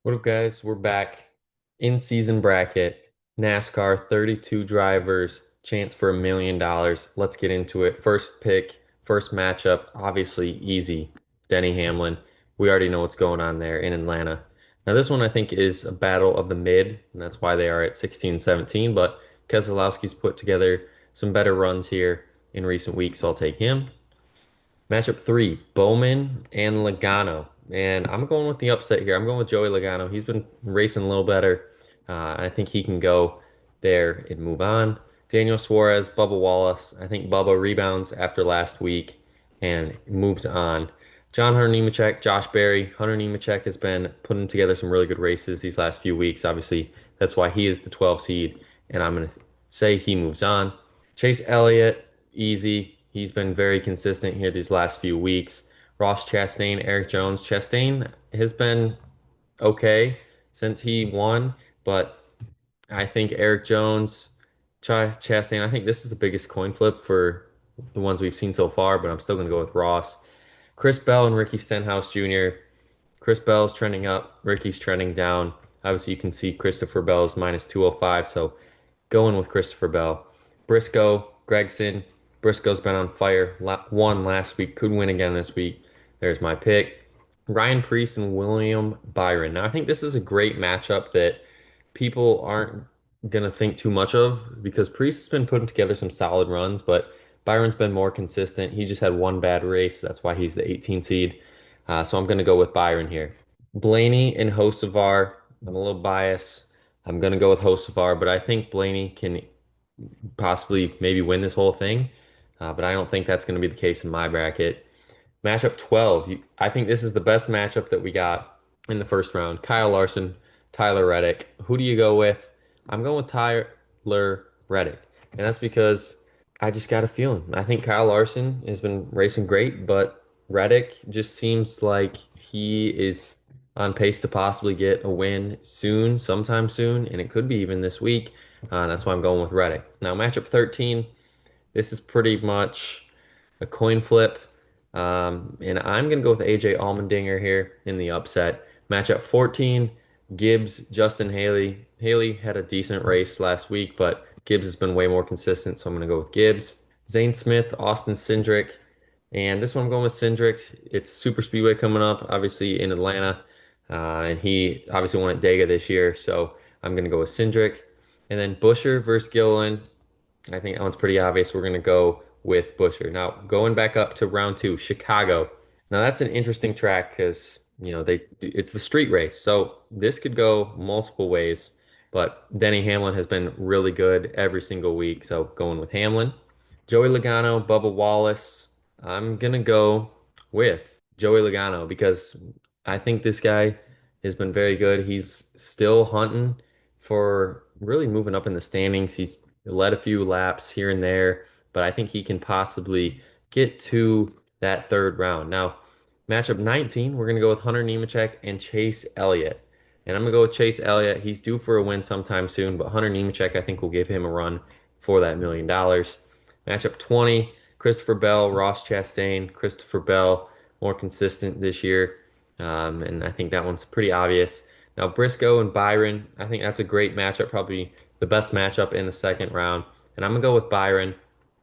What up, guys? We're back in season bracket. NASCAR 32 drivers, chance for $1 million. Let's get into it. First pick, first matchup, obviously easy. Denny Hamlin. We already know what's going on there in Atlanta. Now, this one I think is a battle of the mid, and that's why they are at 16 17. But Keselowski's put together some better runs here in recent weeks, so I'll take him. Matchup three, Bowman and Logano. And I'm going with the upset here. I'm going with Joey Logano. He's been racing a little better. I think he can go there and move on. Daniel Suarez, Bubba Wallace. I think Bubba rebounds after last week and moves on. John Hunter Nemechek, Josh Berry. Hunter Nemechek has been putting together some really good races these last few weeks. Obviously, that's why he is the 12 seed, and I'm going to say he moves on. Chase Elliott, easy. He's been very consistent here these last few weeks. Ross Chastain, Eric Jones. Chastain has been okay since he won, but I think Eric Jones, Chastain, I think this is the biggest coin flip for the ones we've seen so far, but I'm still going to go with Ross. Chris Bell and Ricky Stenhouse Jr. Chris Bell's trending up, Ricky's trending down. Obviously, you can see Christopher Bell's minus 205, so going with Christopher Bell. Briscoe, Gregson. Briscoe's been on fire. Won last week, could win again this week. There's my pick. Ryan Preece and William Byron. Now, I think this is a great matchup that people aren't going to think too much of because Preece has been putting together some solid runs, but Byron's been more consistent. He just had one bad race. That's why he's the 18 seed. So I'm going to go with Byron here. Blaney and Hocevar. I'm a little biased. I'm going to go with Hocevar, but I think Blaney can possibly maybe win this whole thing. But I don't think that's going to be the case in my bracket. Matchup 12. I think this is the best matchup that we got in the first round. Kyle Larson, Tyler Reddick. Who do you go with? I'm going with Tyler Reddick. And that's because I just got a feeling. I think Kyle Larson has been racing great, but Reddick just seems like he is on pace to possibly get a win soon, sometime soon, and it could be even this week. That's why I'm going with Reddick. Now, matchup 13. This is pretty much a coin flip. And I'm going to go with AJ Allmendinger here in the upset. Matchup 14, Gibbs, Justin Haley. Haley had a decent race last week, but Gibbs has been way more consistent, so I'm going to go with Gibbs. Zane Smith, Austin Cindric. And this one I'm going with Cindric. It's Super Speedway coming up, obviously in Atlanta. And he obviously won at Dega this year, so I'm going to go with Cindric. And then Busher versus Gilliland. I think that one's pretty obvious. We're going to go with Busher. Now, going back up to round two, Chicago. Now, that's an interesting track because, it's the street race. So this could go multiple ways, but Denny Hamlin has been really good every single week. So going with Hamlin. Joey Logano, Bubba Wallace. I'm going to go with Joey Logano because I think this guy has been very good. He's still hunting for really moving up in the standings. He's led a few laps here and there, but I think he can possibly get to that third round. Now, matchup 19, we're going to go with Hunter Nemechek and Chase Elliott. And I'm going to go with Chase Elliott. He's due for a win sometime soon, but Hunter Nemechek, I think, will give him a run for that $1 million. Matchup 20, Christopher Bell, Ross Chastain. Christopher Bell, more consistent this year. And I think that one's pretty obvious. Now, Briscoe and Byron, I think that's a great matchup, probably the best matchup in the second round. And I'm going to go with Byron.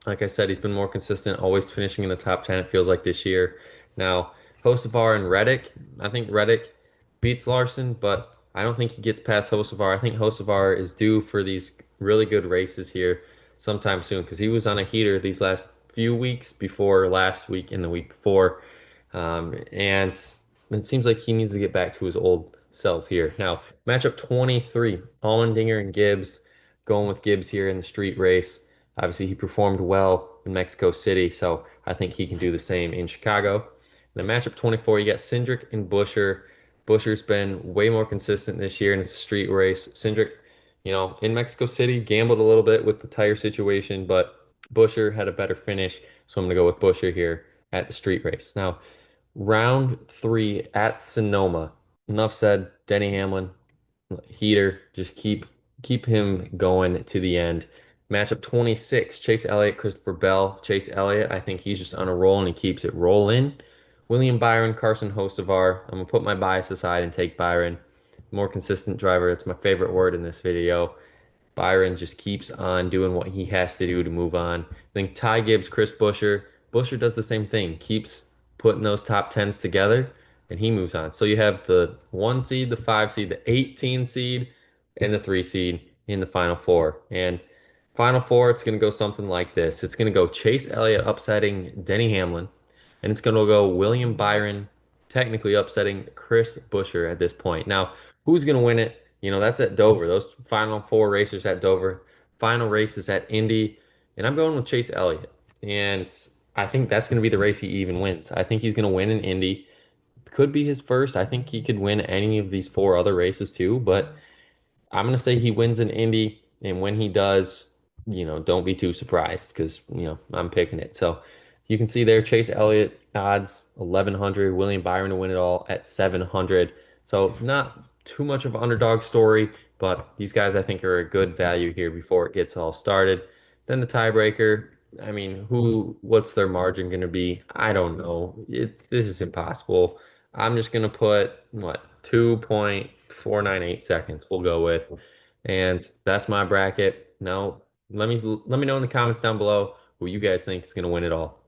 Like I said, he's been more consistent, always finishing in the top 10, it feels like this year. Now, Hocevar and Reddick, I think Reddick beats Larson, but I don't think he gets past Hocevar. I think Hocevar is due for these really good races here sometime soon because he was on a heater these last few weeks before last week and the week before. And it seems like he needs to get back to his old self here. Now, matchup 23, Allmendinger and Gibbs, going with Gibbs here in the street race. Obviously, he performed well in Mexico City, so I think he can do the same in Chicago. And then matchup 24, you got Cindric and Busher. Busher's been way more consistent this year, and it's a street race. Cindric, in Mexico City, gambled a little bit with the tire situation, but Busher had a better finish, so I'm going to go with Busher here at the street race. Now, round three at Sonoma. Enough said. Denny Hamlin, heater. Just keep him going to the end. Matchup 26, Chase Elliott, Christopher Bell. Chase Elliott, I think he's just on a roll and he keeps it rolling. William Byron, Carson Hocevar. I'm gonna put my bias aside and take Byron. more consistent driver. It's my favorite word in this video. Byron just keeps on doing what he has to do to move on. I think Ty Gibbs, Chris Buescher, Buescher does the same thing, keeps putting those top tens together, and he moves on. So you have the 1 seed, the 5 seed, the 18 seed, and the 3 seed in the final four. And final four, it's going to go something like this. It's going to go Chase Elliott upsetting Denny Hamlin, and it's going to go William Byron technically upsetting Chris Buescher at this point. Now, who's going to win it? That's at Dover. Those final four racers at Dover, final races at Indy, and I'm going with Chase Elliott. And I think that's going to be the race he even wins. I think he's going to win in Indy. Could be his first. I think he could win any of these four other races too, but I'm going to say he wins in Indy, and when he does, don't be too surprised because, I'm picking it. So you can see there, Chase Elliott odds 1100, William Byron to win it all at 700. So not too much of an underdog story, but these guys I think are a good value here before it gets all started. Then the tiebreaker, I mean, what's their margin going to be? I don't know. This is impossible. I'm just going to put what 2.498 seconds we'll go with. And that's my bracket. Now, let me know in the comments down below who you guys think is going to win it all.